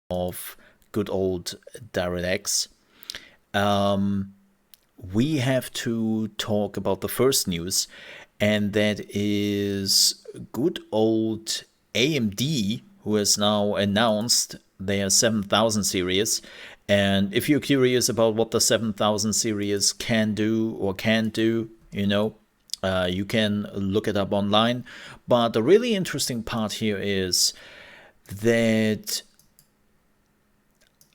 of good old DirectX, we have to talk about the first news, and that is good old AMD, who has now announced their 7000 series. And if you're curious about what the 7000 series can do or can't do, you can look it up online. But the really interesting part here is that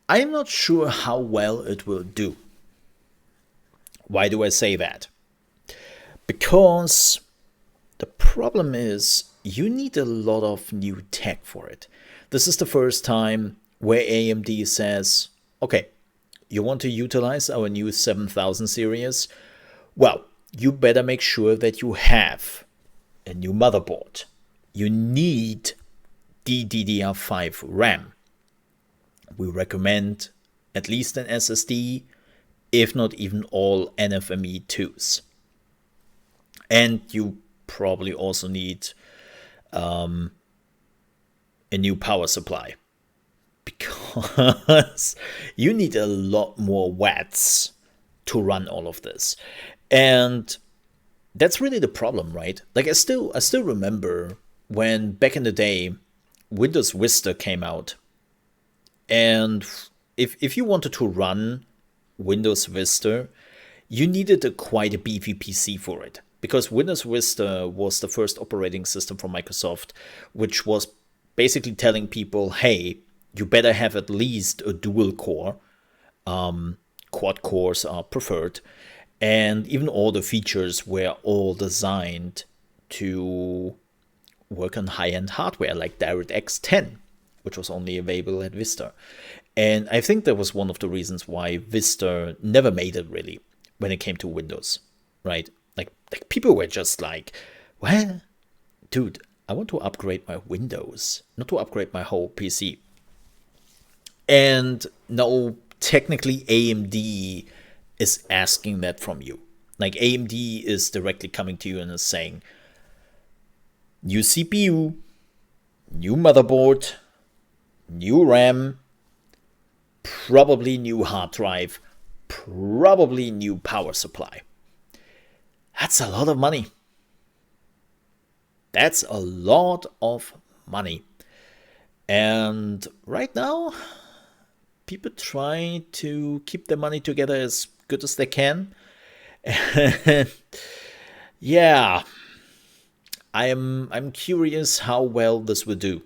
I'm not sure how well it will do. Why do I say that? Because the problem is you need a lot of new tech for it. This is the first time where AMD says, okay, you want to utilize our new 7000 series? Well, you better make sure that you have a new motherboard. You need DDR5 RAM. We recommend at least an SSD, if not even all NVMe 2s. And you probably also need a new power supply, because you need a lot more watts to run all of this. And that's really the problem, right? Like I still remember when back in the day Windows Vista came out, and if you wanted to run Windows Vista, you needed quite a beefy PC for it, because Windows Vista was the first operating system from Microsoft, which was basically telling people, hey, you better have at least a dual core. Quad cores are preferred. And even all the features were all designed to work on high-end hardware, like DirectX 10, which was only available at Vista. And I think that was one of the reasons why Vista never made it, really, when it came to Windows, right? Like people were just like, well, dude, I want to upgrade my Windows, not to upgrade my whole PC. And now, technically, AMD is asking that from you. Like, AMD is directly coming to you and is saying, new CPU, new motherboard, new RAM, probably new hard drive, probably new power supply. That's a lot of money. That's a lot of money. And right now, people try to keep their money together as good as they can. And yeah, I'm curious how well this will do.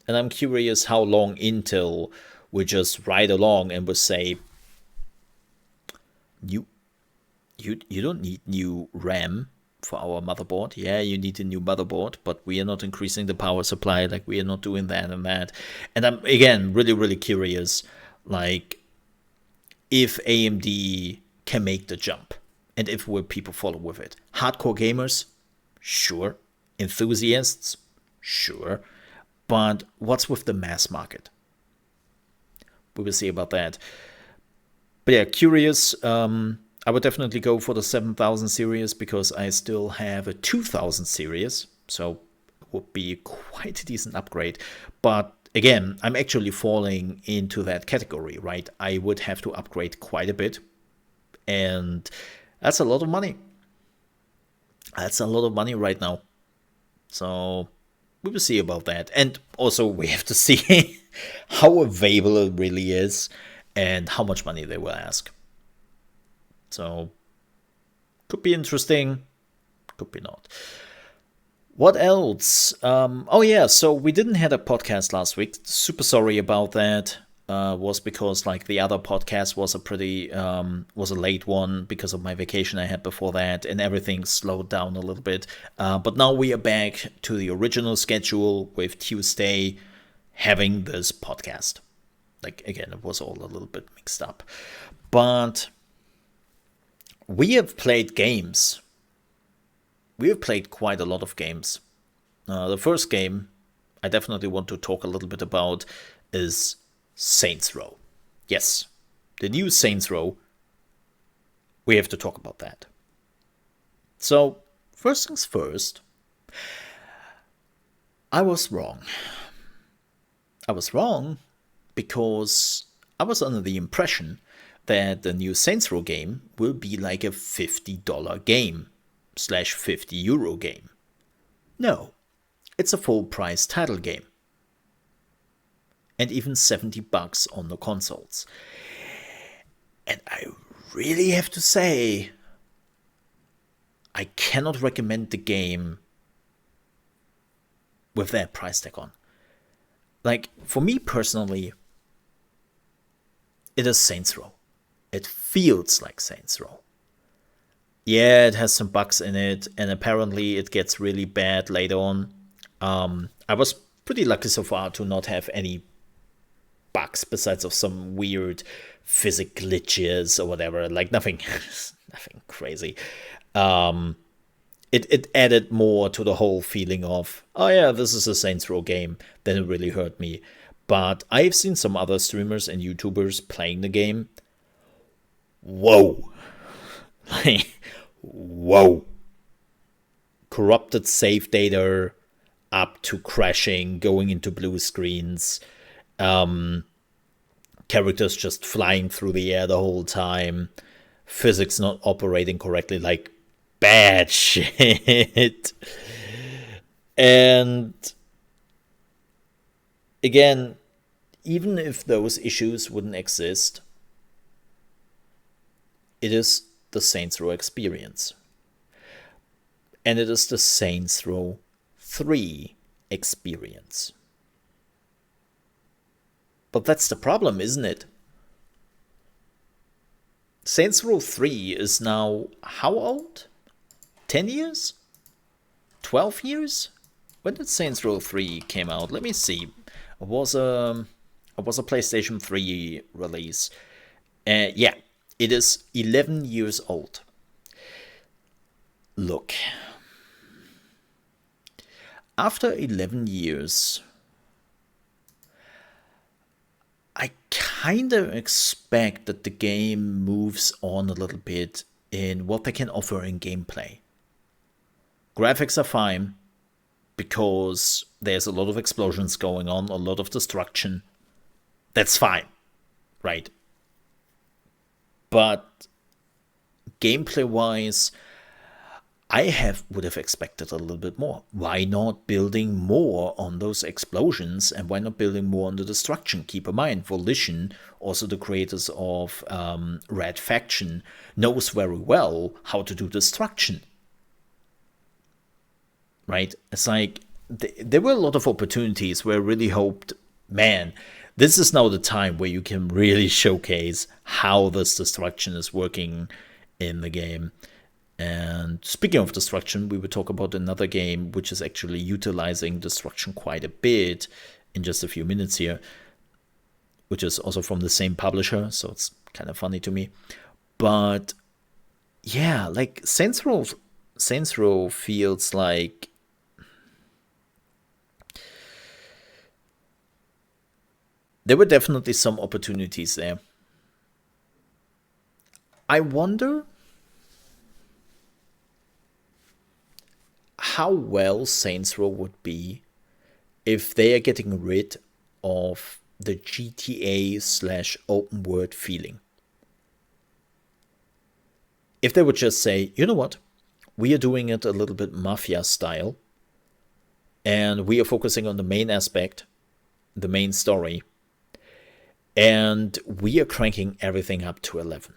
And I'm curious how long Intel will just ride along and will say, you don't need new RAM for our motherboard. Yeah, you need a new motherboard, but we are not increasing the power supply. Like, we are not doing that and that. And I'm, again, really, really curious, like, if AMD can make the jump and if will people follow with it. Hardcore gamers? Sure. Enthusiasts? Sure. But what's with the mass market? We will see about that. But yeah, curious. I would definitely go for the 7000 series, because I still have a 2000 series. So it would be quite a decent upgrade. But again, I'm actually falling into that category, right? I would have to upgrade quite a bit. And that's a lot of money. That's a lot of money right now. So we will see about that. And also we have to see how available it really is and how much money they will ask. So could be interesting, could be not. What else? Oh yeah, so we didn't have a podcast last week. Super sorry about that. Was because like the other podcast was a late one because of my vacation I had before that, and everything slowed down a little bit. But now we are back to the original schedule with Tuesday having this podcast. Like, again, it was all a little bit mixed up, but we have played games. We have played quite a lot of games. The first game I definitely want to talk a little bit about is Saints Row. Yes, the new Saints Row. We have to talk about that. So, first things first, I was wrong. I was wrong, because I was under the impression that the new Saints Row game will be like a $50 game / €50 game. No, it's a full price title game. And even $70 on the consoles. And I really have to say, I cannot recommend the game with that price tag on. Like, for me personally, it is Saints Row. It feels like Saints Row. Yeah, it has some bugs in it, and apparently it gets really bad later on. I was pretty lucky so far to not have any bugs besides of some weird physics glitches or whatever. Like, nothing crazy. It added more to the whole feeling of, oh yeah, this is a Saints Row game, than it really hurt me. But I've seen some other streamers and YouTubers playing the game. Whoa. Whoa. Corrupted save data up to crashing, going into blue screens. Characters just flying through the air the whole time. Physics not operating correctly, like bad shit. And again, even if those issues wouldn't exist, it is the Saints Row experience. And it is the Saints Row 3 experience. But that's the problem, isn't it? Saints Row 3 is now how old? 10 years? 12 years? When did Saints Row 3 came out? Let me see. It was a PlayStation 3 release. Yeah, it is 11 years old. Look. After 11 years, I kind of expect that the game moves on a little bit in what they can offer in gameplay. Graphics are fine, because there's a lot of explosions going on, a lot of destruction. That's fine, right? But gameplay-wise, I would have expected a little bit more. Why not building more on those explosions, and why not building more on the destruction? Keep in mind, Volition, also the creators of Red Faction, knows very well how to do destruction. Right? It's like, there were a lot of opportunities where I really hoped, man, this is now the time where you can really showcase how this destruction is working in the game. And speaking of destruction, we will talk about another game which is actually utilizing destruction quite a bit in just a few minutes here, which is also from the same publisher, so it's kind of funny to me. But yeah, like Saints Row feels like there were definitely some opportunities there. I wonder how well Saints Row would be if they are getting rid of the GTA / open world feeling. If they would just say, you know what, we are doing it a little bit mafia style, and we are focusing on the main aspect, the main story, and we are cranking everything up to 11.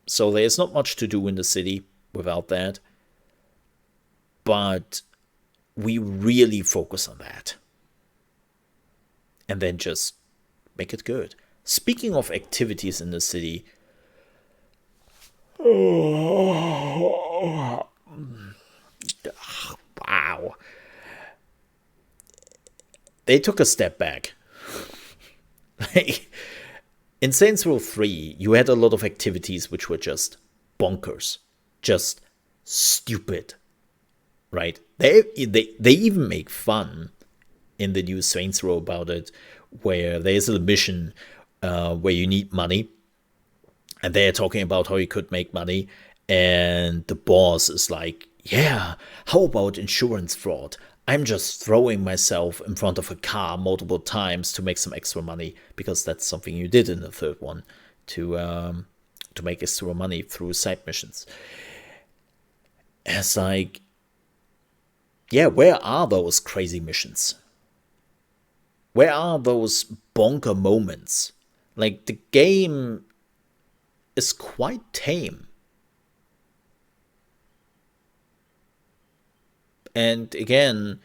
So there's not much to do in the city without that, but we really focus on that. And then just make it good. Speaking of activities in the city, wow. They took a step back. In Saints Row 3, you had a lot of activities which were just bonkers, just stupid, right? They even make fun in the new Saints Row about it, where there's a mission where you need money, and they're talking about how you could make money, and the boss is like, yeah, how about insurance fraud? I'm just throwing myself in front of a car multiple times to make some extra money, because that's something you did in the third one, to make extra money through side missions. It's like, yeah, where are those crazy missions? Where are those bonker moments? Like, the game is quite tame. And again,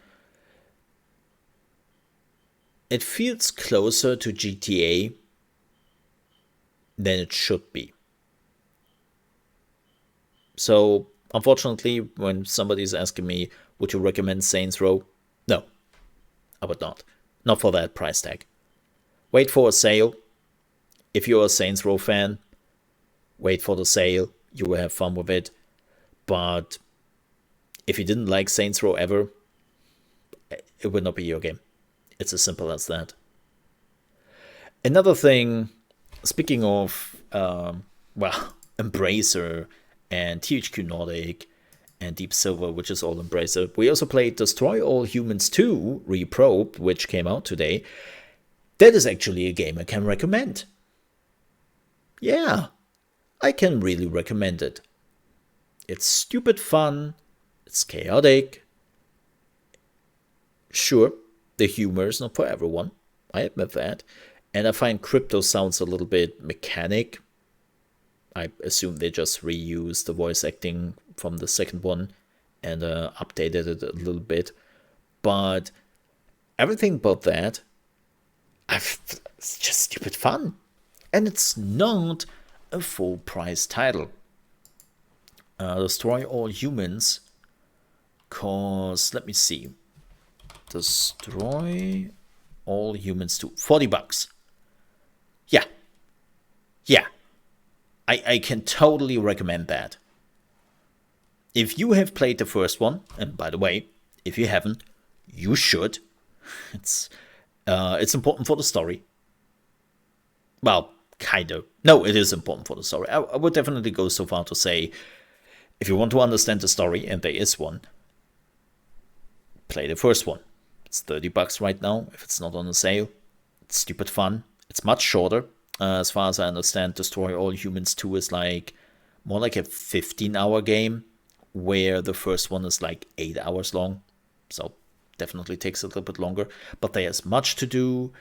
it feels closer to GTA than it should be. So, unfortunately, when somebody's asking me, would you recommend Saints Row? No, I would not. Not for that price tag. Wait for a sale. If you're a Saints Row fan, wait for the sale. You will have fun with it. But if you didn't like Saints Row ever, it would not be your game. It's as simple as that. Another thing, speaking of, Embracer and THQ Nordic and Deep Silver, which is all Embracer, we also played Destroy All Humans 2 Reprobed, which came out today. That is actually a game I can recommend. Yeah, I can really recommend it. It's stupid fun, it's chaotic. Sure, the humor is not for everyone, I admit that. And I find crypto sounds a little bit mechanic. I assume they just reused the voice acting from the second one and updated it a little bit. But everything but that, it's just stupid fun. And it's not a full price title. Destroy All Humans costs, let me see, Destroy All Humans 2, $40. Yeah. I can totally recommend that. If you have played the first one, and by the way, if you haven't, you should. It's important for the story. Well, kind of. No, it is important for the story. I would definitely go so far to say, if you want to understand the story, and there is one, play the first one. It's $30 right now, if it's not on a sale. It's stupid fun. It's much shorter. As far as I understand, Destroy All Humans 2 is more like a 15-hour game, where the first one is 8 hours long. So definitely takes a little bit longer. But there's much to do.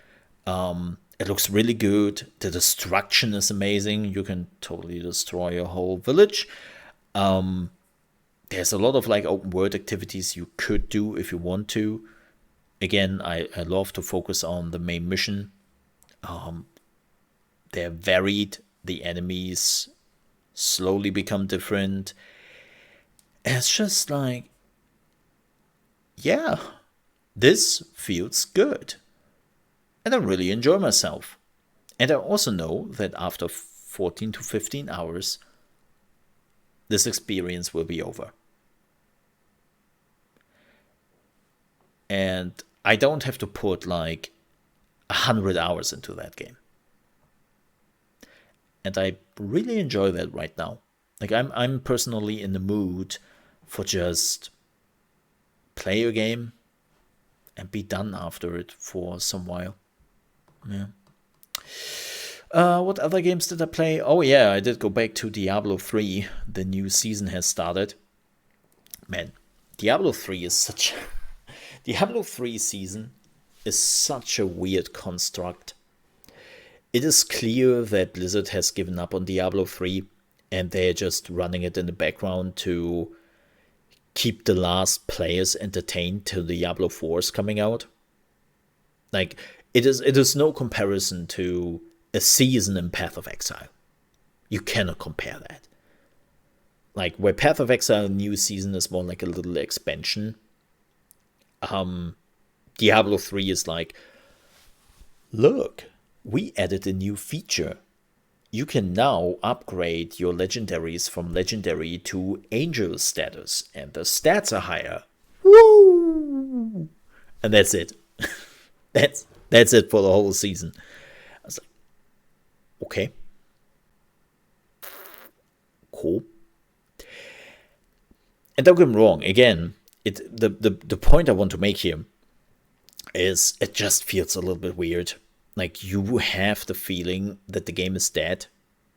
It looks really good. The destruction is amazing. You can totally destroy a whole village. There's a lot of open world activities you could do if you want to. Again, I love to focus on the main mission. They're varied. The enemies slowly become different. And it's just yeah, this feels good. And I really enjoy myself. And I also know that after 14 to 15 hours, this experience will be over. And I don't have to put 100 hours into that game. And I really enjoy that right now. I'm personally in the mood for just play a game and be done after it for some while. Yeah. What other games did I play? Oh yeah, I did go back to Diablo 3. The new season has started. Man, Diablo 3 is such... Diablo 3 season is such a weird construct. It is clear that Blizzard has given up on Diablo 3 and they're just running it in the background to keep the last players entertained till Diablo 4 is coming out. It is no comparison to a season in Path of Exile. You cannot compare that. Where Path of Exile new season is more like a little expansion. Diablo 3 is look, we added a new feature. You can now upgrade your legendaries from legendary to angel status, and the stats are higher. Woo! And that's it. That's it for the whole season. I was okay. Cool. And don't get me wrong, again, the point I want to make here is it just feels a little bit weird. Like, you have the feeling that the game is dead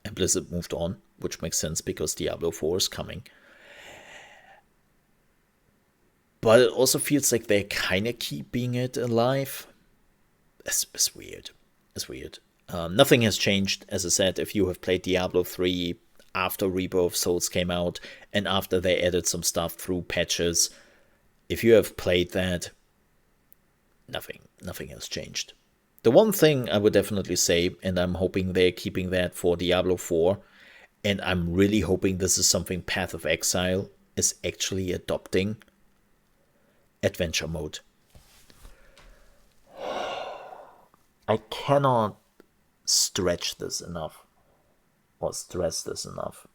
and Blizzard moved on, which makes sense because Diablo 4 is coming. But it also feels like they're kind of keeping it alive. It's weird. It's weird. Nothing has changed. As I said, if you have played Diablo 3 after Reaper of Souls came out and after they added some stuff through patches, if you have played that, nothing has changed. The one thing I would definitely say, and I'm hoping they're keeping that for Diablo 4, and I'm really hoping this is something Path of Exile is actually adopting, adventure mode. I cannot stretch this enough or stress this enough.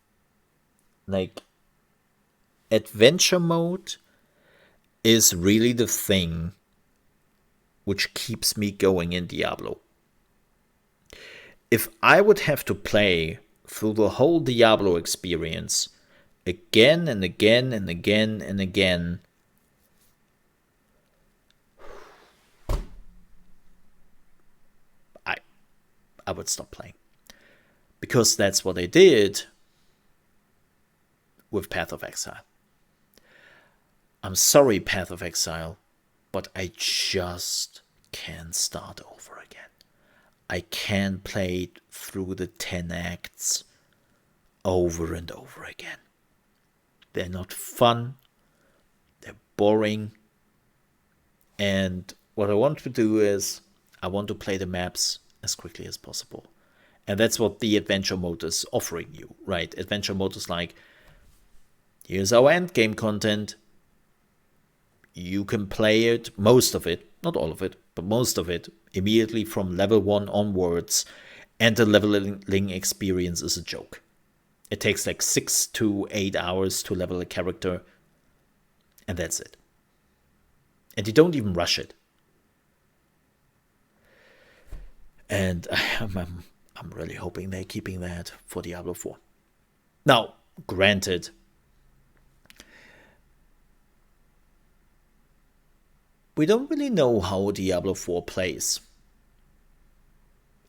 Like, adventure mode is really the thing which keeps me going in Diablo. If I would have to play through the whole Diablo experience again and again and again and again, I would stop playing. Because that's what they did with Path of Exile. I'm sorry, Path of Exile, but I just can't start over again. I can't play through the 10 acts over and over again. They're not fun. They're boring. And what I want to do is I want to play the maps as quickly as possible. And that's what the adventure mode is offering you, right? Adventure mode is like, here's our endgame content. You can play it, most of it, not all of it, but most of it, immediately from level 1 onwards. And the leveling experience is a joke. It takes like 6 to 8 hours to level a character. And that's it. And you don't even rush it. And I'm really hoping they're keeping that for Diablo 4. Now, granted, we don't really know how Diablo 4 plays.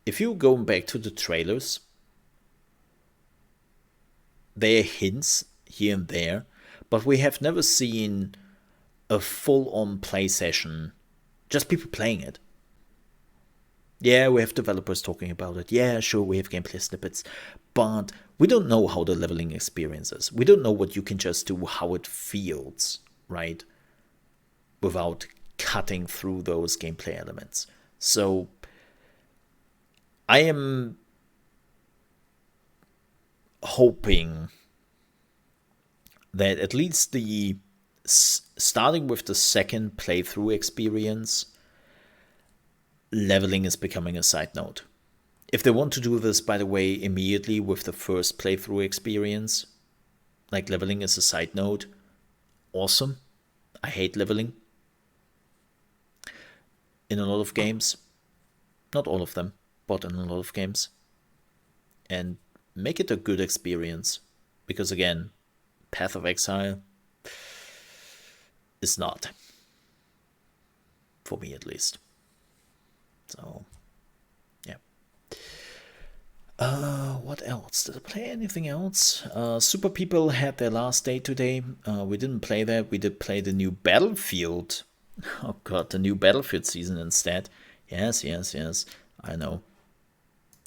If you go back to the trailers, there are hints here and there, but we have never seen a full-on play session, just people playing it. Yeah, we have developers talking about it. Yeah, sure, we have gameplay snippets. But we don't know how the leveling experience is. We don't know what you can just do, how it feels, right? Without cutting through those gameplay elements. So I am hoping that at least the starting with the second playthrough experience, leveling is becoming a side note. If they want to do this, by the way, immediately with the first playthrough experience, like leveling is a side note, awesome. I hate leveling in a lot of games. Not all of them, but in a lot of games. And make it a good experience. Because again, Path of Exile is not. For me at least. So, yeah. What else? Did I play anything else? Super People had their last day today. We didn't play that. We did play the new Battlefield. Oh god, the new Battlefield season instead. Yes. I know.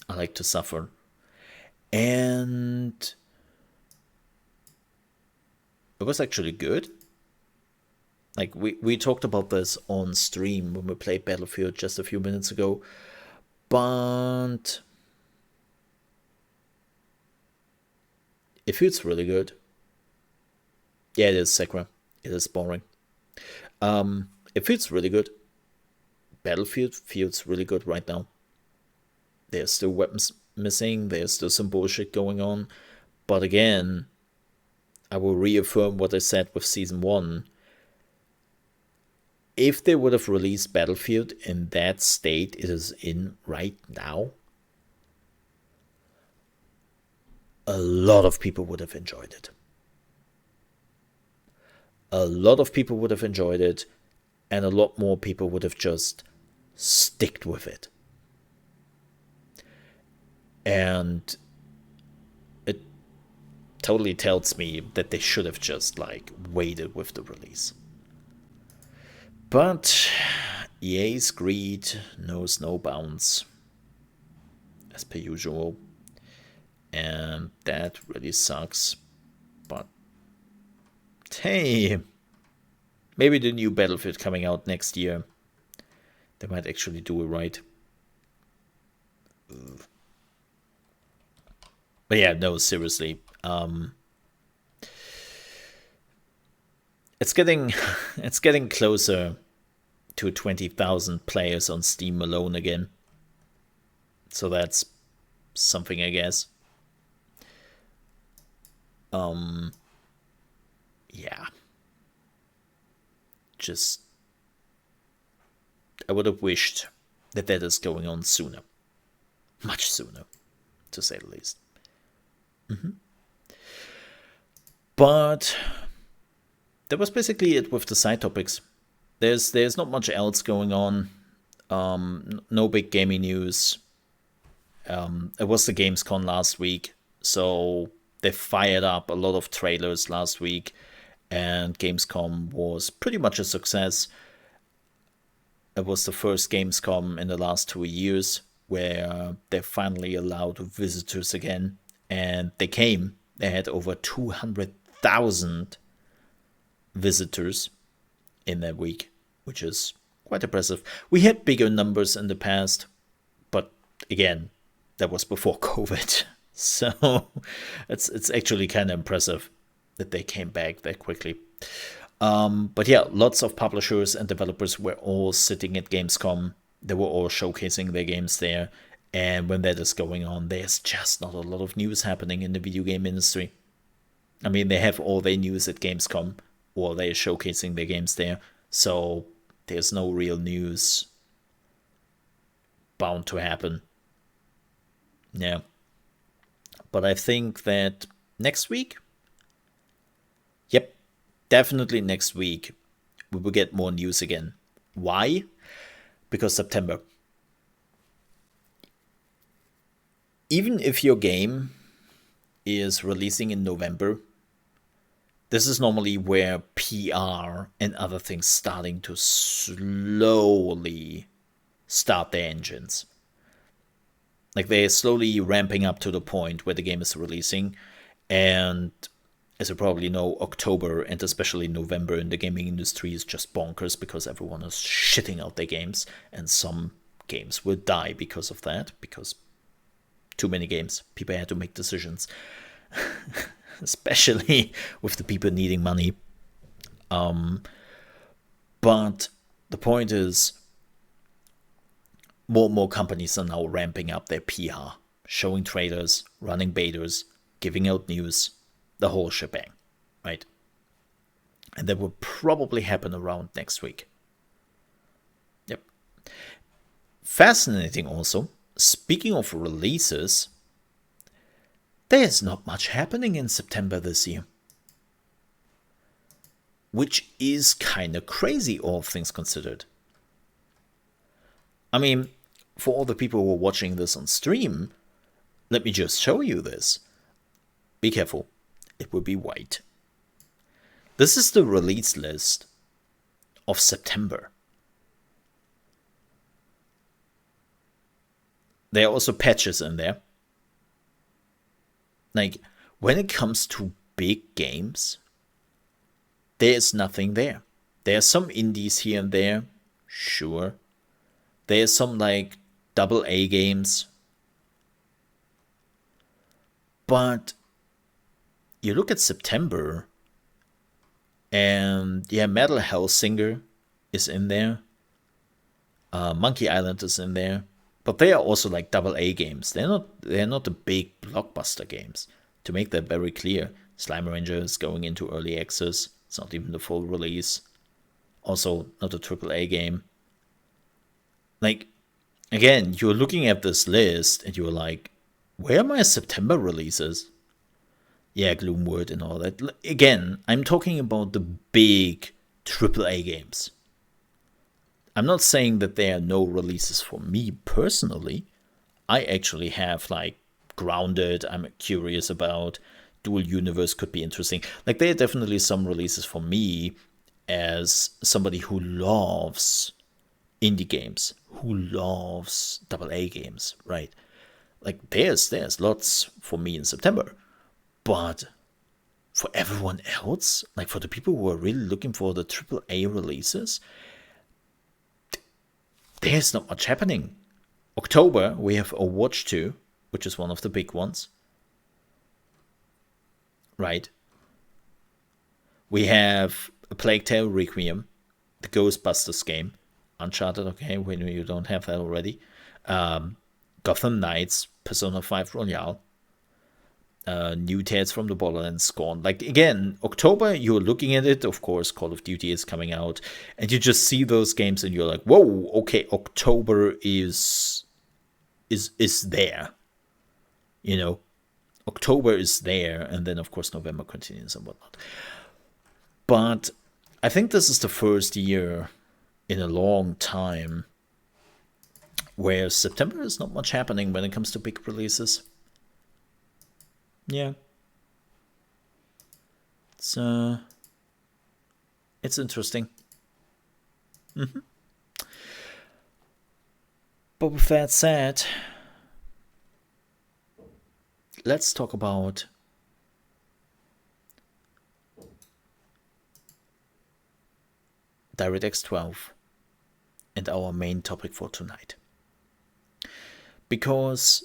I like to suffer. And it was actually good. Like, we talked about this on stream when we played Battlefield just a few minutes ago. But it feels really good. Yeah, it is, Sakura. It is boring. It feels really good. Battlefield feels really good right now. There's still weapons missing. There's still some bullshit going on. But again, I will reaffirm what I said with Season 1. If they would have released Battlefield in that state it is in right now, a lot of people would have enjoyed it. a lot of people would have enjoyed it, and a lot more people would have just sticked with it. And it totally tells me that they should have just like waited with the release. But EA's greed knows no bounds, as per usual. And that really sucks. But hey, maybe the new Battlefield coming out next year, they might actually do it right. But yeah, no, seriously. It's getting closer to 20,000 players on Steam alone again. So that's something, I guess. Yeah. Just, I would have wished that is going on sooner. Much sooner, to say the least. But that was basically it with the side topics. There's not much else going on. No big gaming news. It was the Gamescom last week, so they fired up a lot of trailers last week, and Gamescom was pretty much a success. It was the first Gamescom in the last 2 years where they finally allowed visitors again, and they came. They had over 200,000 visitors in that week, which is quite impressive. We had bigger numbers in the past, but again, that was before COVID. So it's actually kind of impressive that they came back that quickly. But yeah, lots of publishers and developers were all sitting at Gamescom. They were all showcasing their games there. And when that is going on, there's just not a lot of news happening in the video game industry. I mean, they have all their news at Gamescom, or they're showcasing their games there. So there's no real news bound to happen. Yeah. But I think that next week, yep, definitely next week, we will get more news again. Why? Because September. Even if your game is releasing in November, this is normally where PR and other things starting to slowly start their engines. Like they're slowly ramping up to the point where the game is releasing. And as you probably know, October and especially November in the gaming industry is just bonkers because everyone is shitting out their games. And some games will die because of that, because too many games. People had to make decisions. Especially with the people needing money. But the point is, more and more companies are now ramping up their PR, showing trailers, running betas, giving out news, the whole shebang, right? And that will probably happen around next week. Yep. Fascinating also, speaking of releases, there's not much happening in September this year. Which is kind of crazy, all things considered. I mean, for all the people who are watching this on stream, let me just show you this. Be careful, it will be white. This is the release list of September. There are also patches in there. Like, when it comes to big games, there's nothing there. There are some indies here and there, sure. There's some like AA games. But you look at September, and yeah, Metal Hellsinger is in there. Monkey Island is in there. But they are also like AA games. They're not the big blockbuster games. To make that very clear, Slime Ranger is going into early access. It's not even the full release. Also, not a AAA game. Like, again, you're looking at this list and you're like, where are my September releases? Yeah, Gloomwood and all that. Again, I'm talking about the big AAA games. I'm not saying that there are no releases for me personally. I actually have like Grounded, I'm curious about. Dual Universe could be interesting. Like, there are definitely some releases for me as somebody who loves indie games, who loves AA games, right? Like, there's lots for me in September. But for everyone else, like for the people who are really looking for the AAA releases, there's not much happening. October, we have Overwatch 2, which is one of the big ones. Right? We have A Plague Tale Requiem, the Ghostbusters game, Uncharted, okay, when you don't have that already. Gotham Knights, Persona 5 Royale, New Tales from the Borderlands, Scorn. Like, again, October, you're looking at it, of course, Call of Duty is coming out, and you just see those games and you're like, whoa, okay, October is there. You know, October is there, and then, of course, November continues and whatnot. But I think this is the first year in a long time where September is not much happening when it comes to big releases. Yeah. It's interesting. Mm-hmm. But with that said, let's talk about DirectX 12 and our main topic for tonight. Because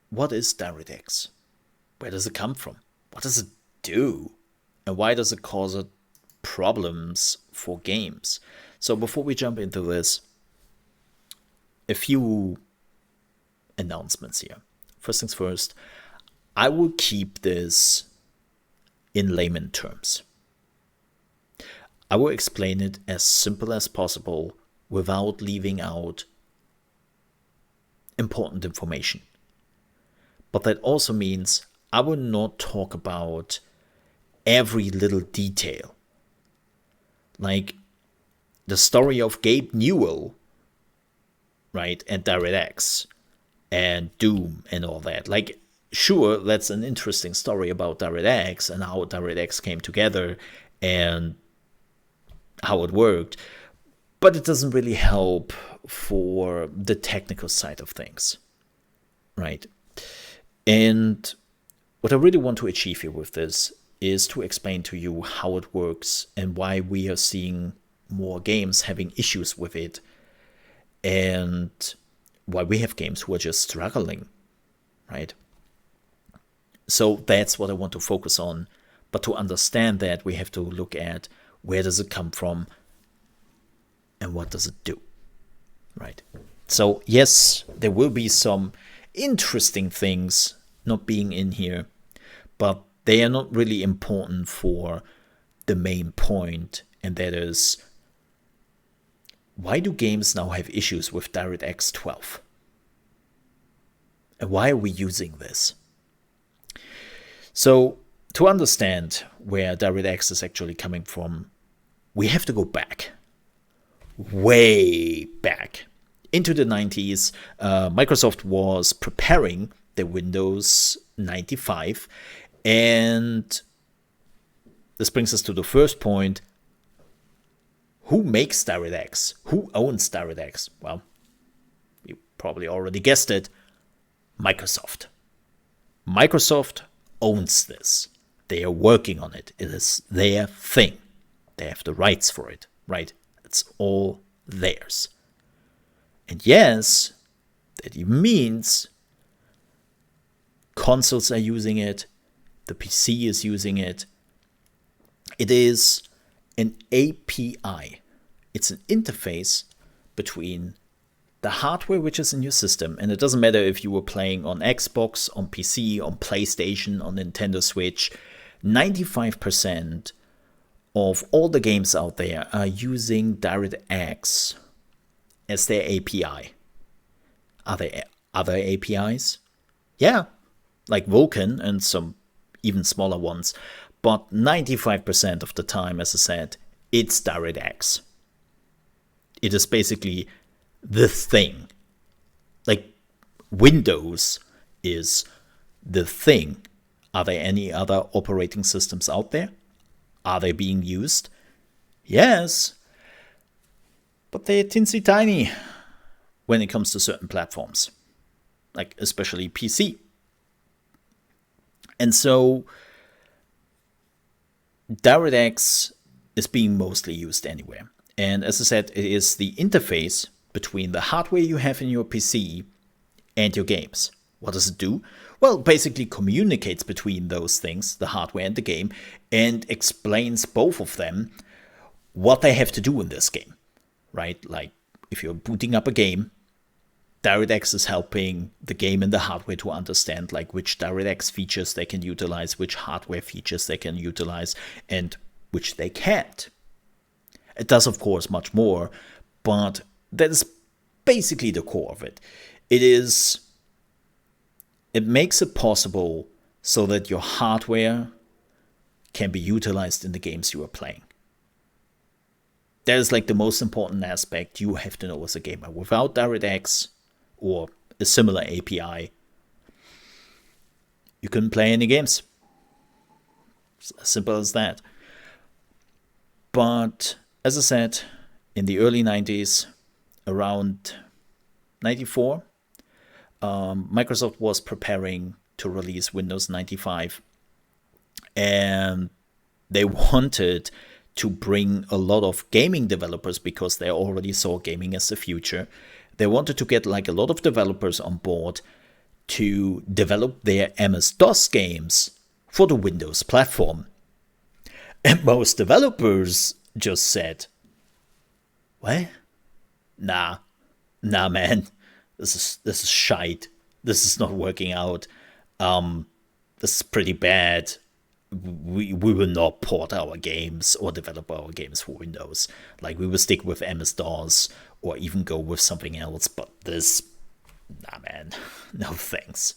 what is DirectX? Where does it come from? What does it do? And why does it cause problems for games? So before we jump into this, a few announcements here. First things first, I will keep this in layman terms. I will explain it as simple as possible without leaving out important information. But that also means I will not talk about every little detail. Like the story of Gabe Newell, right, and DirectX and Doom and all that. Like, sure, that's an interesting story about DirectX and how DirectX came together and how it worked, but it doesn't really help for the technical side of things, right? And what I really want to achieve here with this is to explain to you how it works and why we are seeing more games having issues with it, and why we have games who are just struggling, right? So that's what I want to focus on. But to understand that, we have to look at where does it come from and what does it do, right? So yes, there will be some interesting things not being in here, but they are not really important for the main point, and that is, why do games now have issues with DirectX 12? And why are we using this? So, to understand where DirectX is actually coming from, we have to go back, way back, into the 90s. Microsoft was preparing the Windows 95, and this brings us to the first point. Who makes DirectX? Who owns DirectX? Well, you probably already guessed it. Microsoft. Microsoft owns this. They are working on it. It is their thing. They have the rights for it, right? It's all theirs. And yes, that even means consoles are using it. The PC is using it. It is an API. It's an interface between the hardware which is in your system, and it doesn't matter if you were playing on Xbox, on PC, on PlayStation, on Nintendo Switch. 95% of all the games out there are using DirectX as their API. Are there other APIs? Yeah, like Vulkan and some even smaller ones. But 95% of the time, as I said, it's DirectX. It is basically the thing. Like, Windows is the thing. Are there any other operating systems out there? Are they being used? Yes. But they're teensy tiny when it comes to certain platforms, like especially PC. And so DirectX is being mostly used anywhere. And as I said, it is the interface between the hardware you have in your PC and your games. What does it do? Well, basically communicates between those things, the hardware and the game, and explains both of them what they have to do in this game, right? Like if you're booting up a game, DirectX is helping the game and the hardware to understand like which DirectX features they can utilize, which hardware features they can utilize, and which they can't. It does, of course, much more, but that is basically the core of it. It makes it possible so that your hardware can be utilized in the games you are playing. That is like the most important aspect you have to know as a gamer. Without DirectX or a similar API, you couldn't play any games. It's as simple as that. But as I said, in the early 90s, around 94, Microsoft was preparing to release Windows 95, and they wanted to bring a lot of gaming developers because they already saw gaming as the future. They wanted to get like a lot of developers on board to develop their MS-DOS games for the Windows platform. And most developers just said, what? Nah, man. This is shite. This is not working out. This is pretty bad. We will not port our games or develop our games for Windows. Like, we will stick with MS-DOS or even go with something else. But this, nah, man, no thanks.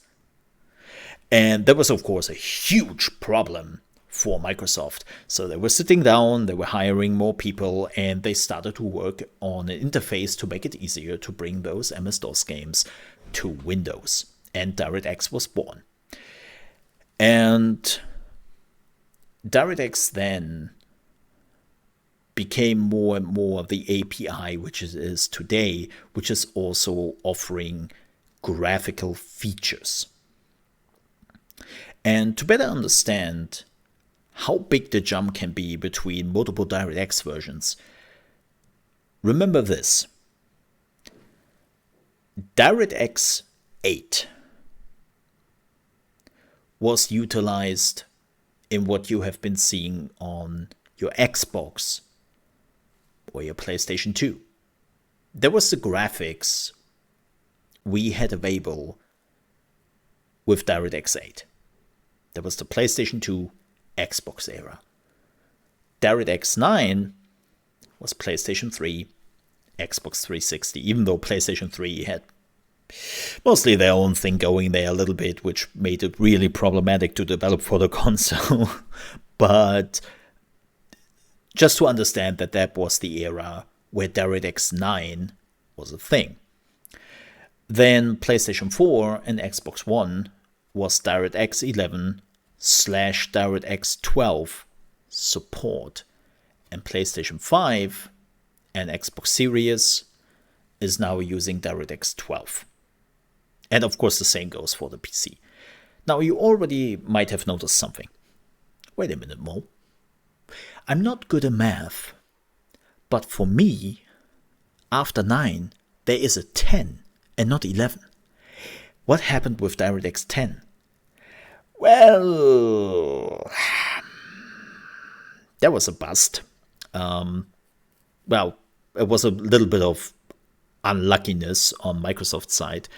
And that was, of course, a huge problem for Microsoft. So they were sitting down, they were hiring more people, and they started to work on an interface to make it easier to bring those MS-DOS games to Windows. And DirectX was born. And DirectX then became more and more the API which it is today, which is also offering graphical features. And to better understand how big the jump can be between multiple DirectX versions, remember this. DirectX 8 was utilized in what you have been seeing on your Xbox or your PlayStation 2. There was the graphics we had available with DirectX 8. There was the PlayStation 2 Xbox era. DirectX 9 was PlayStation 3, Xbox 360, even though PlayStation 3 had mostly their own thing going there a little bit, which made it really problematic to develop for the console. But just to understand that was the era where DirectX 9 was a thing. Then PlayStation 4 and Xbox One was DirectX 11 / DirectX 12 support, and PlayStation 5 and Xbox Series is now using DirectX 12. And of course the same goes for the PC. Now you already might have noticed something. Wait a minute, Mo. I'm not good at math, but for me, after 9, there is a 10 and not 11. What happened with DirectX 10? Well, that was a bust. Well, it was a little bit of unluckiness on Microsoft's side,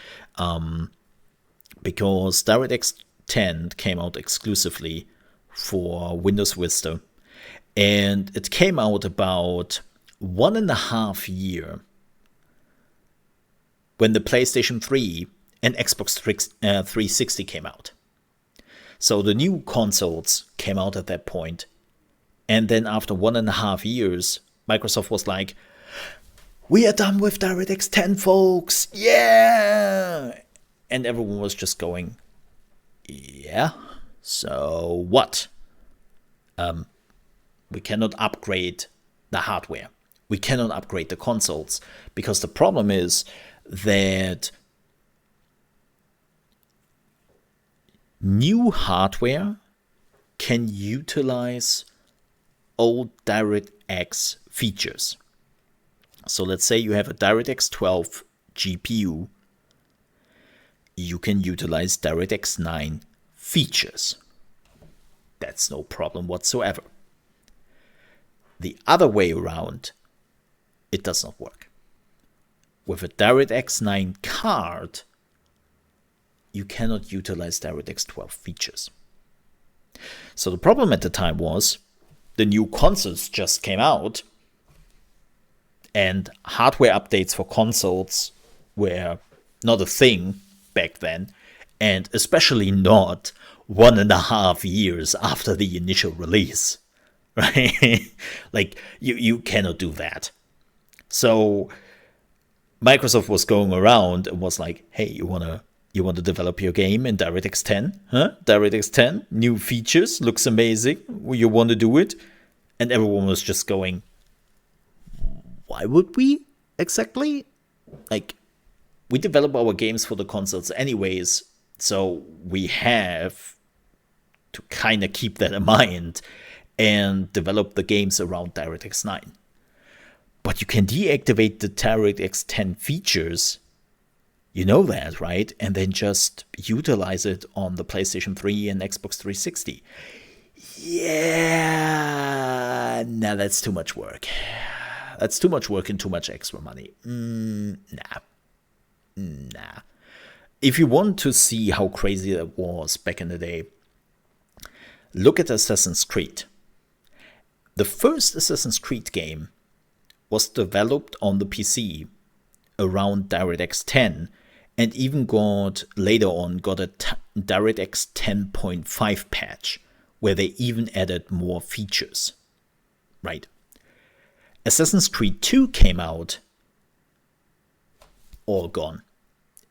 because DirectX 10 came out exclusively for Windows Vista, and it came out about 1.5 years when the PlayStation 3 and Xbox 360 came out. So the new consoles came out at that point. And then after 1.5 years, Microsoft was like, we are done with DirectX 10, folks. Yeah. And everyone was just going, yeah. So what? We cannot upgrade the hardware. We cannot upgrade the consoles, because the problem is that new hardware can utilize old DirectX features. So let's say you have a DirectX 12 GPU. You can utilize DirectX 9 features. That's no problem whatsoever. The other way around, it does not work. With a DirectX 9 card, you cannot utilize DirectX 12 features. So the problem at the time was the new consoles just came out, and hardware updates for consoles were not a thing back then, and especially not 1.5 years after the initial release, right? Like, you cannot do that. So Microsoft was going around and was like, hey, you want to develop your game in DirectX 10? Huh? DirectX 10, new features, looks amazing. You want to do it? And everyone was just going, why would we exactly? Like, we develop our games for the consoles anyways, so we have to kind of keep that in mind and develop the games around DirectX 9. But you can deactivate the DirectX 10 features, you know that, right? And then just utilize it on the PlayStation 3 and Xbox 360. Yeah, nah, that's too much work. That's too much work and too much extra money. Nah. If you want to see how crazy that was back in the day, look at Assassin's Creed. The first Assassin's Creed game was developed on the PC around DirectX 10, and even later on got a DirectX 10.5 patch, where they even added more features. Right. Assassin's Creed 2 came out, all gone.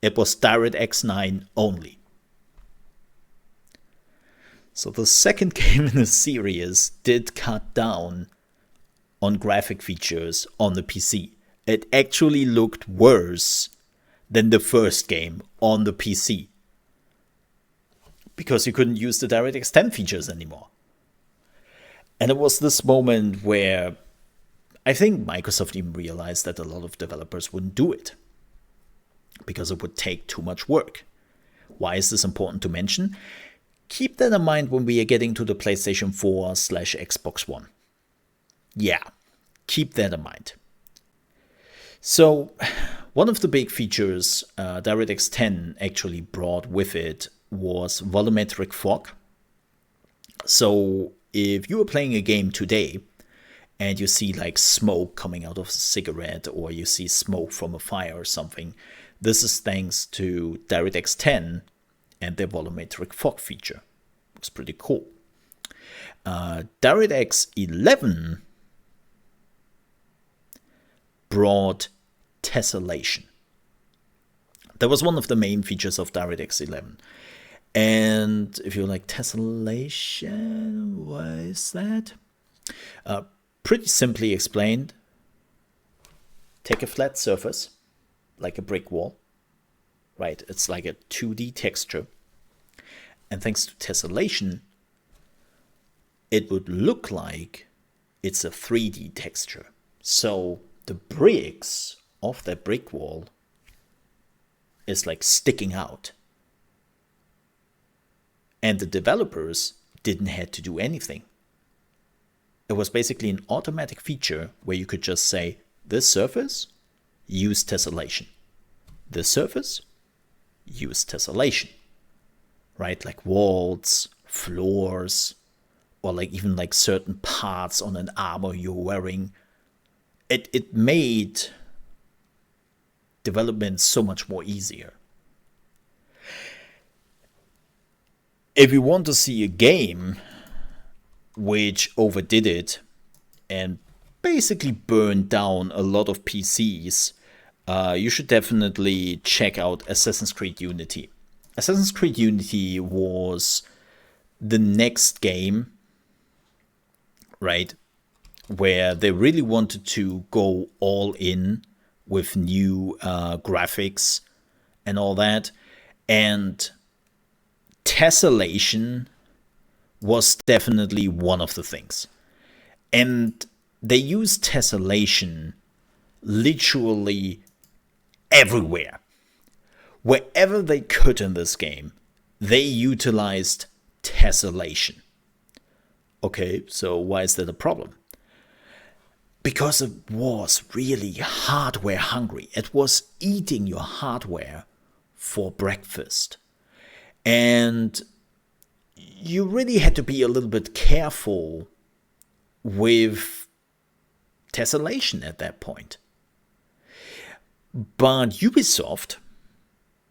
It was DirectX 9 only. So the second game in the series did cut down on graphic features on the PC. It actually looked worse than the first game on the PC, because you couldn't use the DirectX 10 features anymore. And it was this moment where I think Microsoft even realized that a lot of developers wouldn't do it, because it would take too much work. Why is this important to mention? Keep that in mind when we are getting to the PlayStation 4/Xbox One. Yeah, keep that in mind. So, one of the big features DirectX 10 actually brought with it was volumetric fog. So, if you are playing a game today and you see like smoke coming out of a cigarette, or you see smoke from a fire or something, this is thanks to DirectX 10 and their volumetric fog feature. Looks pretty cool. DirectX 11 brought tessellation. That was one of the main features of DirectX 11. And if you're like, tessellation, what is that? Pretty simply explained, take a flat surface, like a brick wall, right? It's like a 2D texture. And thanks to tessellation, it would look like it's a 3D texture. So the bricks of that brick wall is like sticking out. And the developers didn't have to do anything. It was basically an automatic feature where you could just say, this surface, use tessellation. This surface, use tessellation. Right? Like walls, floors, or like even like certain parts on an armor you're wearing. It made development so much more easier. if you want to see a game which overdid it and basically burned down a lot of PCs, you should definitely check out Assassin's Creed Unity. Assassin's Creed Unity was the next game, right, where they really wanted to go all in with new graphics and all that. And tessellation was definitely one of the things. And they used tessellation literally everywhere. Wherever they could in this game, they utilized tessellation. Okay, so why is that a problem? Because it was really hardware hungry. It was eating your hardware for breakfast. And you really had to be a little bit careful with tessellation at that point. But Ubisoft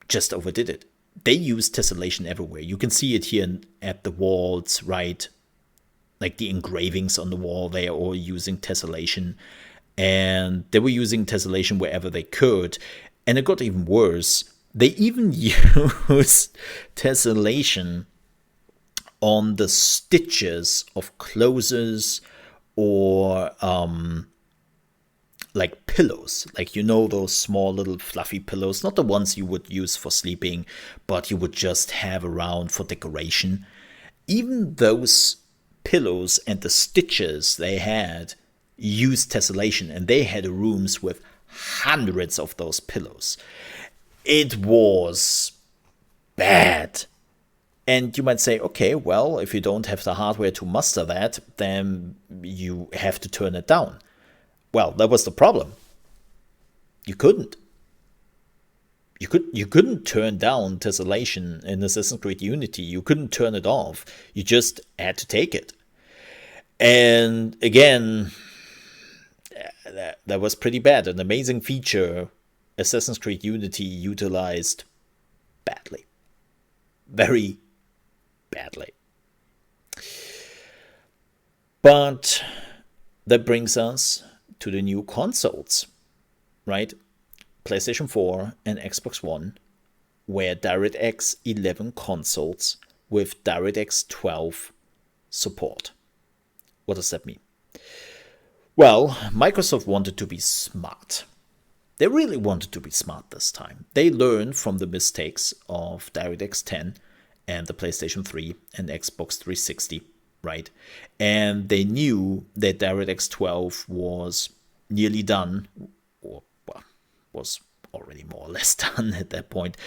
just overdid it. They use tessellation everywhere. You can see it here at the walls, right? Like the engravings on the wall, they are all using tessellation. And they were using tessellation wherever they could. And it got even worse. They even used tessellation on the stitches of clothes or like pillows, like, you know, those small little fluffy pillows, not the ones you would use for sleeping, but you would just have around for decoration. Even those pillows and the stitches they had used tessellation, and they had rooms with hundreds of those pillows. It was bad. And you might say, okay, well, if you don't have the hardware to muster that, then you have to turn it down. Well, that was the problem. You couldn't. You couldn't turn down tessellation in Assassin's Creed Unity. You couldn't turn it off. You just had to take it. And again, that was pretty bad. An amazing feature Assassin's Creed Unity utilized badly. Very badly. But that brings us to the new consoles, right? PlayStation 4 and Xbox One were DirectX 11 consoles with DirectX 12 support. What does that mean? Well, Microsoft wanted to be smart. They really wanted to be smart this time. They learned from the mistakes of DirectX 10 and the PlayStation 3 and Xbox 360, right? And they knew that DirectX 12 was nearly done, or well, was already more or less done at that point,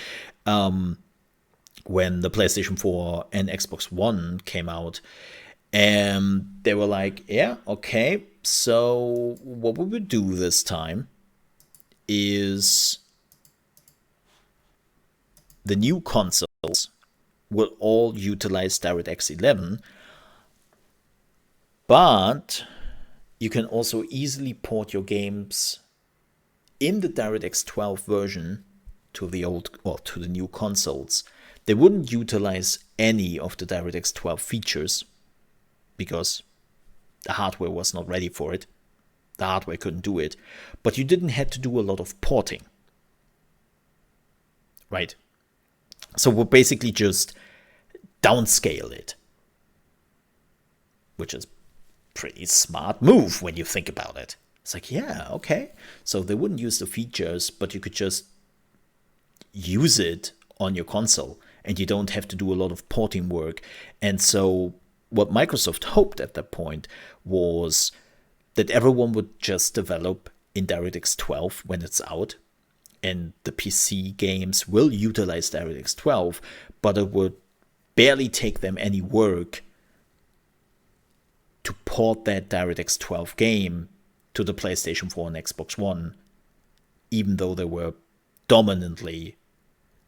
when the PlayStation 4 and Xbox One came out. And they were like, yeah, okay, so what we would do this time is the new consoles will all utilize DirectX 11, but you can also easily port your games in the DirectX 12 version to the old or to the new consoles. They wouldn't utilize any of the DirectX 12 features because the hardware was not ready for it. The hardware couldn't do it, but you didn't have to do a lot of porting, right? So we'll basically just downscale it, which is pretty smart move when you think about it. It's like, yeah, okay. So they wouldn't use the features, but you could just use it on your console and you don't have to do a lot of porting work. And so what Microsoft hoped at that point was that everyone would just develop in DirectX 12 when it's out, and the PC games will utilize DirectX 12, but it would barely take them any work to port that DirectX 12 game to the PlayStation 4 and Xbox One, even though they were dominantly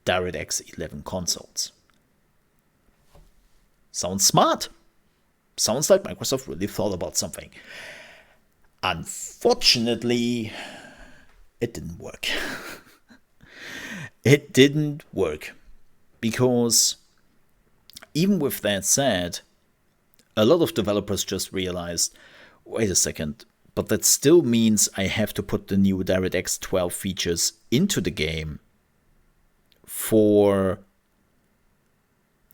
DirectX 11 consoles. Sounds smart. Sounds like Microsoft really thought about something. Unfortunately, it didn't work. It didn't work because Even with that said, a lot of developers just realized, wait a second, but that still means I have to put the new DirectX 12 features into the game for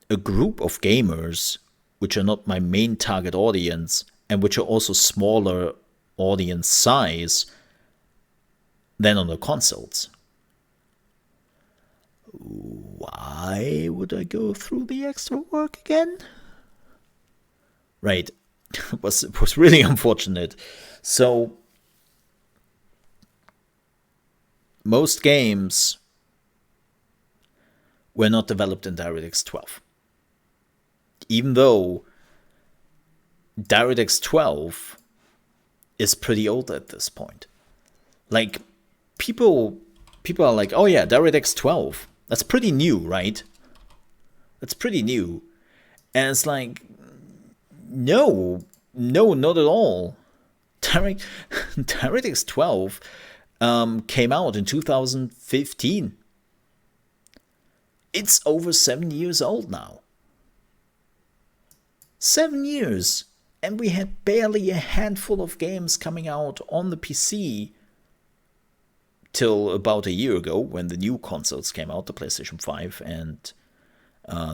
a group of gamers which are not my main target audience and which are also smaller audience size than on the consoles. Why would I go through the extra work again? Right. It was really unfortunate. So most games were not developed in DirectX 12. Even though DirectX 12 is pretty old at this point. Like, people are like, oh yeah, DirectX 12. That's pretty new, right? That's pretty new. And it's like, no, not at all. DirectX 12 came out in 2015. It's over 7 years old now. 7 years. And we had barely a handful of games coming out on the PC till about a year ago when the new consoles came out, the PlayStation 5 and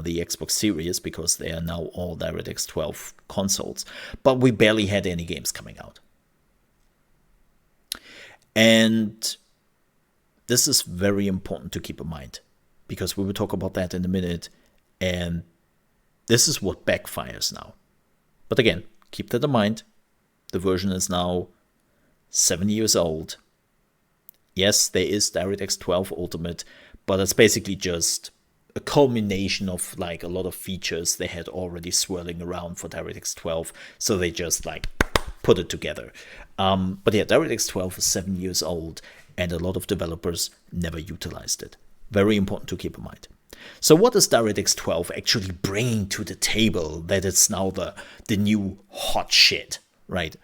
the Xbox Series, because they are now all DirectX 12 consoles. But we barely had any games coming out. And this is very important to keep in mind, because we will talk about that in a minute. And this is what backfires now. But again, keep that in mind. The version is now 7 years old. Yes, there is DirectX 12 Ultimate, but it's basically just a culmination of like a lot of features they had already swirling around for DirectX 12, so they just like put it together. But yeah, DirectX 12 is 7 years old, and a lot of developers never utilized it. Very important to keep in mind. So what is DirectX 12 actually bringing to the table that it's now the new hot shit, right?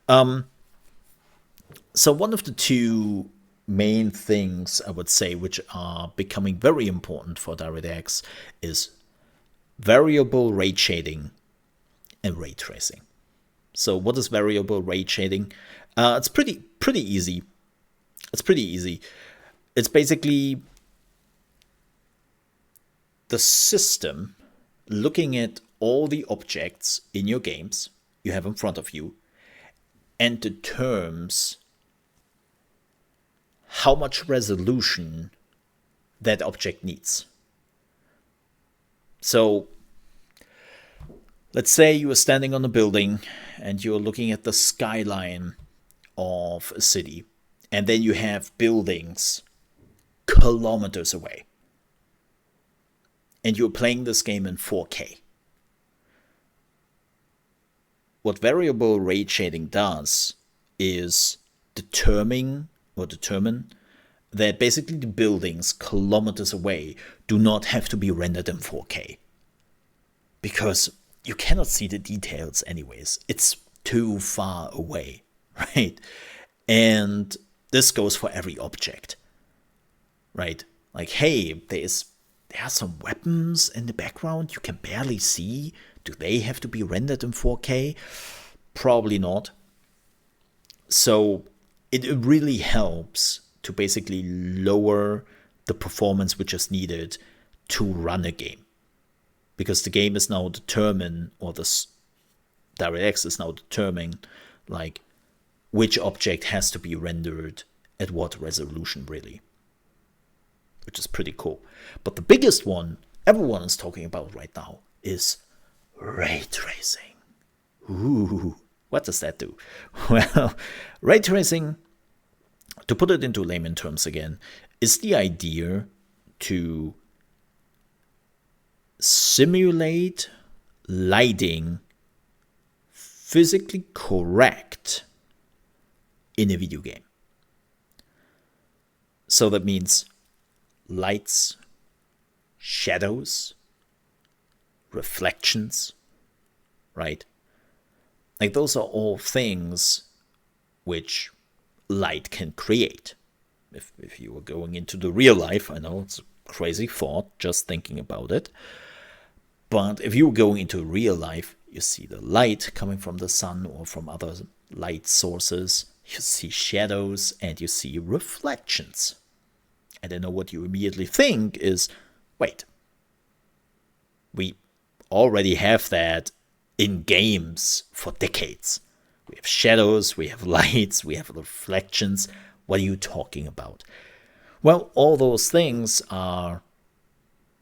So one of the two main things I would say which are becoming very important for DirectX is variable rate shading and ray tracing. So what is variable rate shading? It's pretty easy. It's basically the system looking at all the objects in your games you have in front of you and determines how much resolution that object needs. So let's say you are standing on a building and you're looking at the skyline of a city, and then you have buildings kilometers away. And you're playing this game in 4K. What variable rate shading does is determine that basically the buildings kilometers away do not have to be rendered in 4K. Because you cannot see the details anyways. It's too far away, right? And this goes for every object, right? Like, hey, there are some weapons in the background you can barely see. Do they have to be rendered in 4K? Probably not. So it really helps to basically lower the performance which is needed to run a game. Because the game is now determined, or the DirectX is now determining, like, which object has to be rendered at what resolution, really. Which is pretty cool. But the biggest one everyone is talking about right now is ray tracing. Ooh, what does that do? Well, ray tracing, to put it into layman terms again, is the idea to simulate lighting physically correct in a video game. So that means lights, shadows, reflections, right? Like, those are all things which light can create. If you were going into the real life, I know it's a crazy thought just thinking about it, But if you go into real life, you see the light coming from the sun or from other light sources. You see shadows and you see reflections. And I know what you immediately think is, wait, we already have that in games for decades. We have shadows, we have lights, we have reflections. What are you talking about? Well, all those things are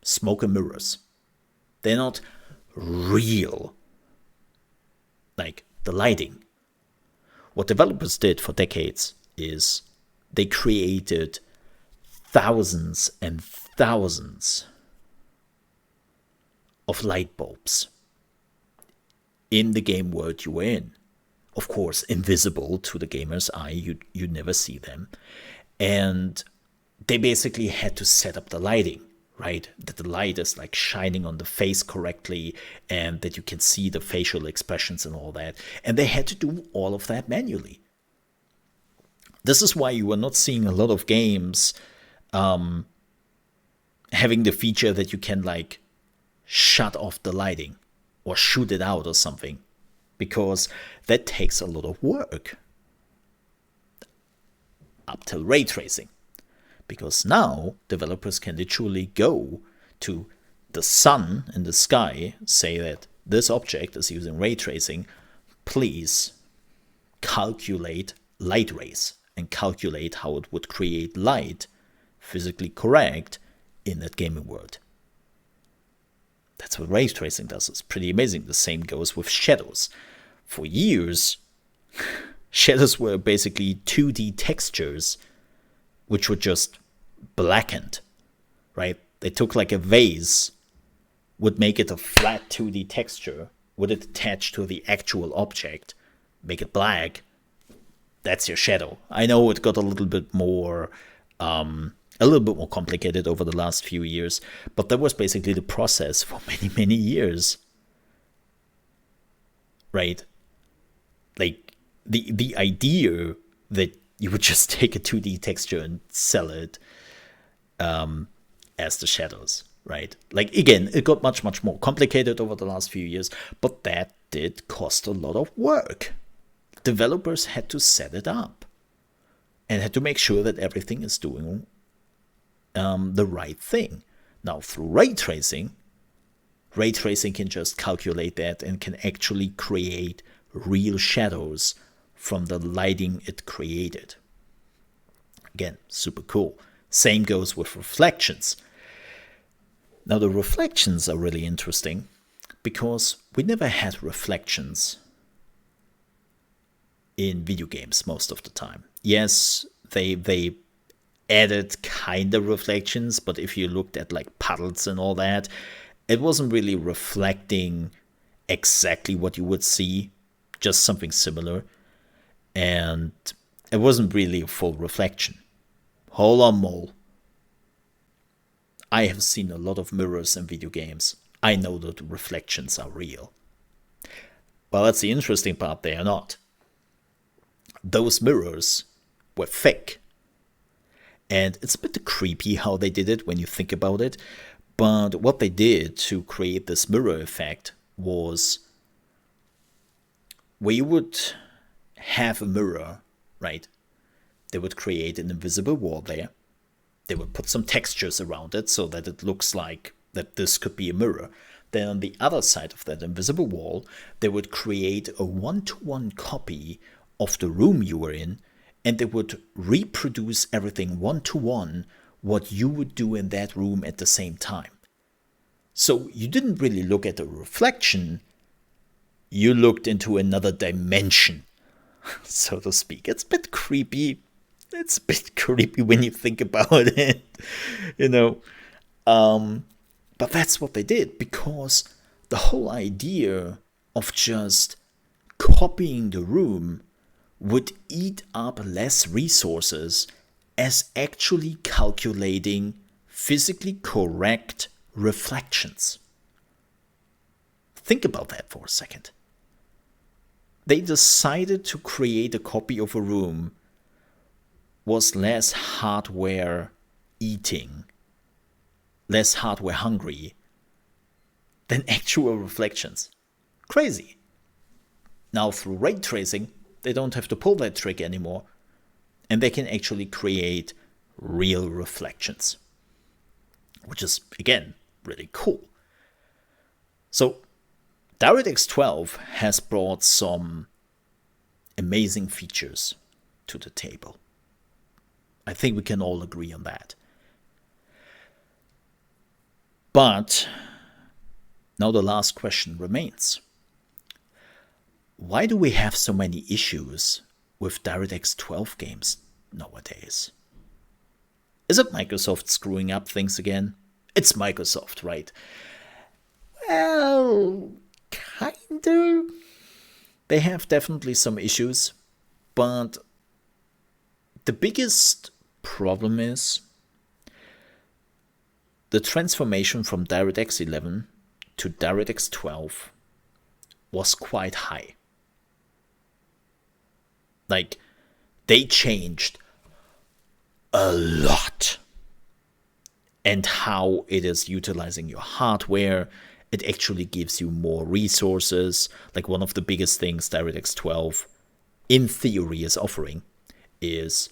smoke and mirrors. They're not real. Like the lighting. What developers did for decades is they created thousands and thousands of light bulbs in the game world you were in. Of course, invisible to the gamer's eye, you never see them. And they basically had to set up the lighting, right? That the light is like shining on the face correctly and that you can see the facial expressions and all that. And they had to do all of that manually. This is why you are not seeing a lot of games having the feature that you can like shut off the lighting or shoot it out or something, because that takes a lot of work. Up till ray tracing. Because now developers can literally go to the sun in the sky, say that this object is using ray tracing, please calculate light rays and calculate how it would create light physically correct in that gaming world. That's what ray tracing does. It's pretty amazing. The same goes with shadows. For years, shadows were basically 2D textures which were just blackened, right? They took like a vase, would make it a flat 2D texture, would it attach to the actual object, make it black. That's your shadow. I know it got a little bit more complicated over the last few years, but that was basically the process for many, many years, right? Like the idea that you would just take a 2D texture and sell it as the shadows, right? Like, again, it got much, much more complicated over the last few years, but that did cost a lot of work. Developers had to set it up and had to make sure that everything is doing the right thing. Now, through ray tracing can just calculate that and can actually create real shadows from the lighting it created. Again, super cool. Same goes with reflections. Now, the reflections are really interesting because we never had reflections in video games most of the time. Yes, they added kind of reflections, but if you looked at like puddles and all that, it wasn't really reflecting exactly what you would see, just something similar. And it wasn't really a full reflection. Hold on, Mole. I have seen a lot of mirrors in video games. I know that reflections are real. Well, that's the interesting part. They are not. Those mirrors were fake. And it's a bit creepy how they did it when you think about it. But what they did to create this mirror effect was where you would have a mirror, right? They would create an invisible wall there. They would put some textures around it so that it looks like that this could be a mirror. Then on the other side of that invisible wall, they would create a one-to-one copy of the room you were in, and they would reproduce everything one-to-one, what you would do in that room at the same time. So you didn't really look at a reflection, you looked into another dimension, so to speak. It's a bit creepy. It's a bit creepy when you think about it, you know. But that's what they did, because the whole idea of just copying the room would eat up less resources as actually calculating physically correct reflections. Think about that for a second. They decided to create a copy of a room was less hardware eating, less hardware hungry than actual reflections. Crazy. Now through ray tracing, they don't have to pull that trick anymore, and they can actually create real reflections, which is, again, really cool. So DirectX 12 has brought some amazing features to the table. I think we can all agree on that. But now the last question remains. Why do we have so many issues with DirectX 12 games nowadays? Is it Microsoft screwing up things again? It's Microsoft, right? Well, kinda. They have definitely some issues, but the biggest problem is the transformation from DirectX 11 to DirectX 12 was quite high. Like, they changed a lot. And how it is utilizing your hardware. It actually gives you more resources. Like, one of the biggest things DirectX 12 in theory is offering is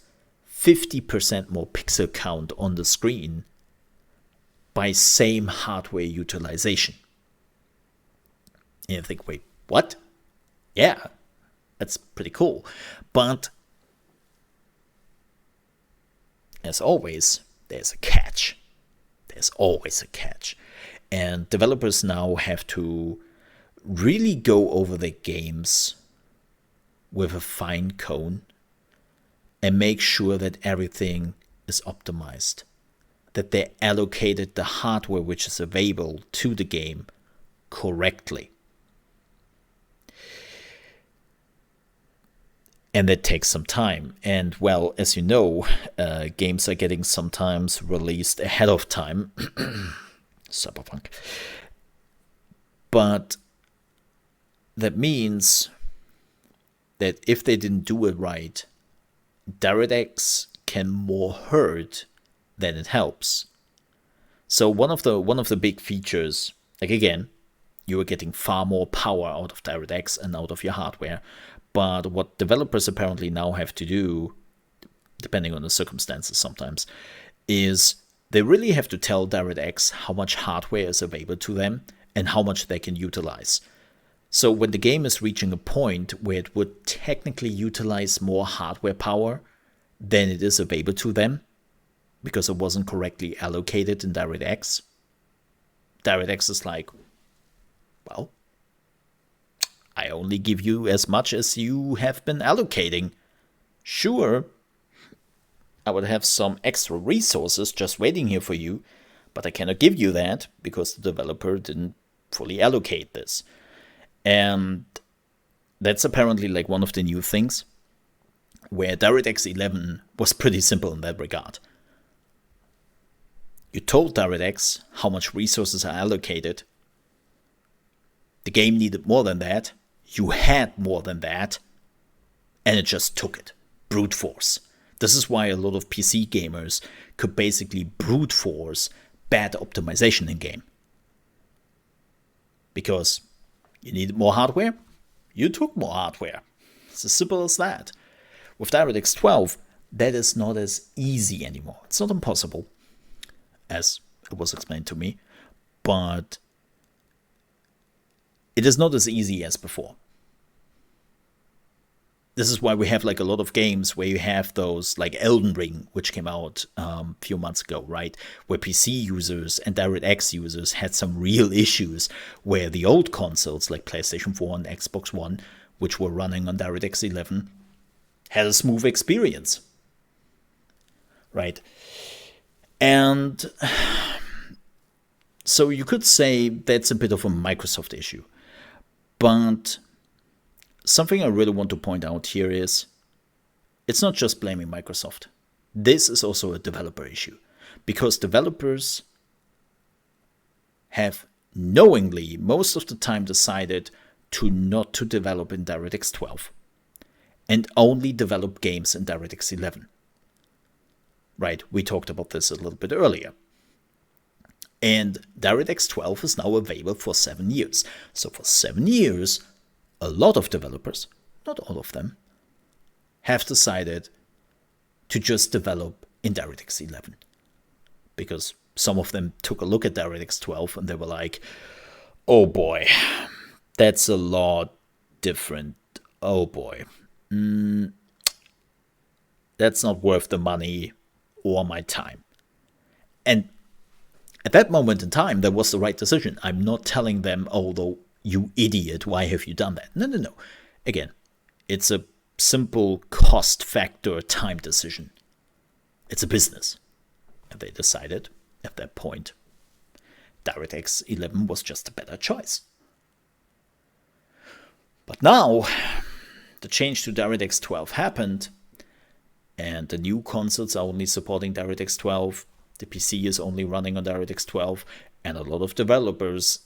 50% more pixel count on the screen by same hardware utilization. And you think, wait, what? Yeah, that's pretty cool. But as always, there's a catch. There's always a catch. And developers now have to really go over their games with a fine comb and make sure that everything is optimized, that they allocated the hardware which is available to the game correctly. And that takes some time. And well, as you know, games are getting sometimes released ahead of time. Cyberpunk. But that means that if they didn't do it right, DirectX can more hurt than it helps. So one of the big features, like again, you are getting far more power out of DirectX and out of your hardware. But what developers apparently now have to do, depending on the circumstances sometimes, is they really have to tell DirectX how much hardware is available to them and how much they can utilize. So when the game is reaching a point where it would technically utilize more hardware power than it is available to them, because it wasn't correctly allocated in DirectX, DirectX is like, well, I only give you as much as you have been allocating. Sure, I would have some extra resources just waiting here for you, but I cannot give you that because the developer didn't fully allocate this. And that's apparently like one of the new things, where DirectX 11 was pretty simple in that regard. You told DirectX how much resources are allocated. The game needed more than that. You had more than that. And it just took it. Brute force. This is why a lot of PC gamers could basically brute force bad optimization in game. Because you needed more hardware, you took more hardware. It's as simple as that. With DirectX 12, that is not as easy anymore. It's not impossible, as it was explained to me, but it is not as easy as before. This is why we have like a lot of games where you have those like Elden Ring, which came out a few months ago, right? Where PC users and DirectX users had some real issues where the old consoles like PlayStation 4 and Xbox One, which were running on DirectX 11, had a smooth experience, right? And so you could say that's a bit of a Microsoft issue. But something I really want to point out here is it's not just blaming Microsoft. This is also a developer issue, because developers have knowingly most of the time decided to not to develop in DirectX 12 and only develop games in DirectX 11. Right, we talked about this a little bit earlier. And DirectX 12 is now available for 7 years. So for 7 years, a lot of developers, not all of them, have decided to just develop in DirectX 11. Because some of them took a look at DirectX 12 and they were like, oh boy, that's a lot different. Oh boy, that's not worth the money or my time. And at that moment in time, that was the right decision. I'm not telling them, oh, though, you idiot, why have you done that? No. Again, it's a simple cost factor time decision. It's a business. And they decided at that point, DirectX 11 was just a better choice. But now, the change to DirectX 12 happened, and the new consoles are only supporting DirectX 12. The PC is only running on DirectX 12, and a lot of developers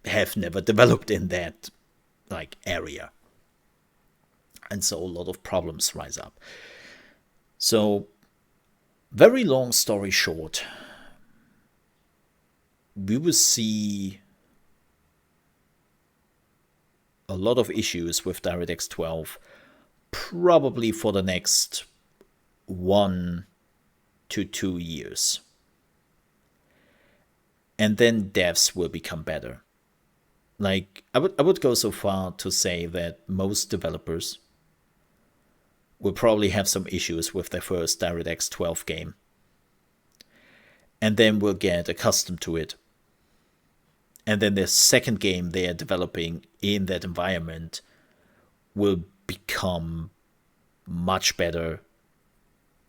have never developed in that area. And so a lot of problems rise up. So, very long story short, we will see a lot of issues with DirectX 12 probably for the next 1 to 2 years. And then devs will become better. I would go so far to say that most developers will probably have some issues with their first DirectX 12 game. And then will get accustomed to it. And then their second game they are developing in that environment will become much better,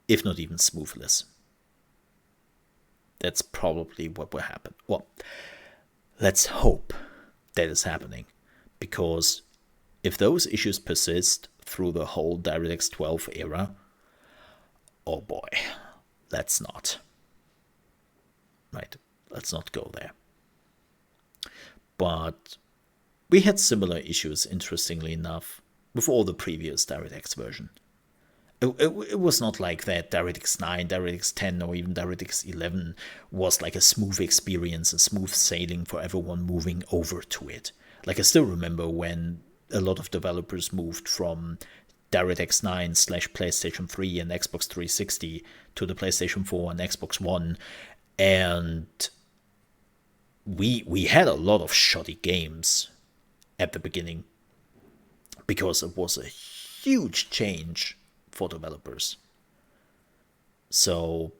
if not even smoothless. That's probably what will happen. Well, let's hope that is happening, because if those issues persist through the whole DirectX 12 era, oh boy, let's not. Right, let's not go there. But we had similar issues, interestingly enough, with all the previous DirectX version. It was not like that DirectX 9, DirectX 10, or even DirectX 11 was like a smooth experience, a smooth sailing for everyone moving over to it. I still remember when a lot of developers moved from DirectX 9 / PlayStation 3 and Xbox 360 to the PlayStation 4 and Xbox One, and we had a lot of shoddy games at the beginning because it was a huge change for developers. So,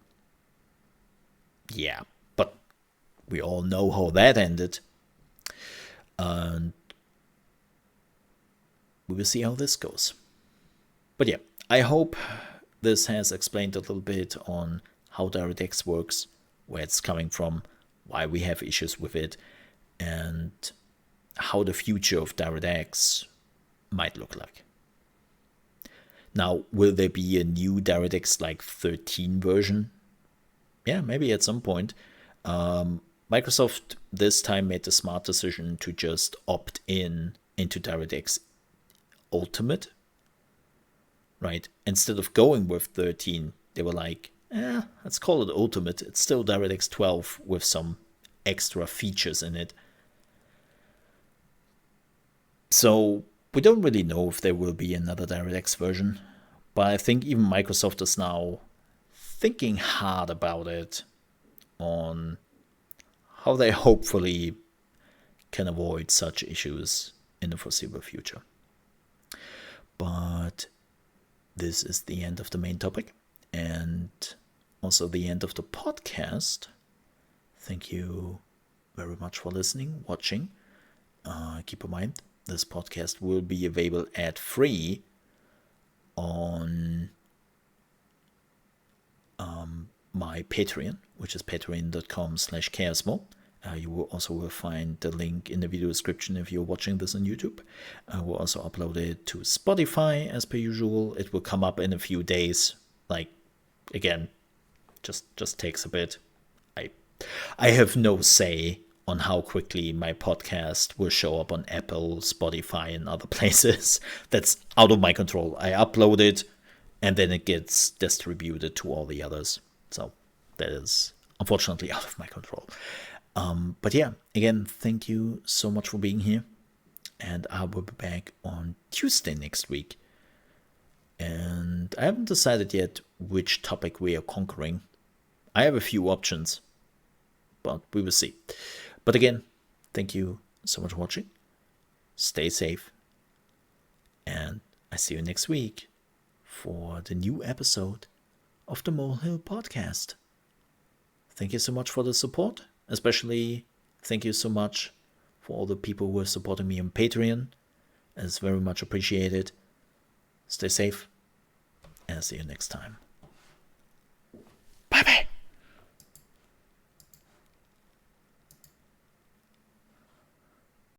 yeah, but we all know how that ended. And we will see how this goes. But yeah, I hope this has explained a little bit on how DirectX works, where it's coming from, why we have issues with it, and how the future of DirectX might look like. Now, will there be a new DirectX 13 version? Yeah, maybe at some point. Microsoft this time made the smart decision to just opt into DirectX Ultimate, right? Instead of going with 13, they were like, let's call it Ultimate. It's still DirectX 12 with some extra features in it. So we don't really know if there will be another DirectX version, but I think even Microsoft is now thinking hard about it on how they hopefully can avoid such issues in the foreseeable future. But this is the end of the main topic and also the end of the podcast. Thank you very much for listening, watching. Keep in mind, this podcast will be available ad-free on my Patreon, which is patreon.com/ChaosMole. You will also find the link in the video description if you're watching this on YouTube. I will also upload it to Spotify as per usual. It will come up in a few days. Again, just takes a bit. I have no say on how quickly my podcast will show up on Apple, Spotify, and other places. That's out of my control. I upload it, and then it gets distributed to all the others. So that is unfortunately out of my control. But yeah, again, thank you so much for being here. And I will be back on Tuesday next week. And I haven't decided yet which topic we are conquering. I have a few options, but we will see. But again, thank you so much for watching. Stay safe. And I see you next week for the new episode of the Molehill Podcast. Thank you so much for the support. Especially thank you so much for all the people who are supporting me on Patreon. It's very much appreciated. Stay safe, and I'll see you next time. Bye-bye.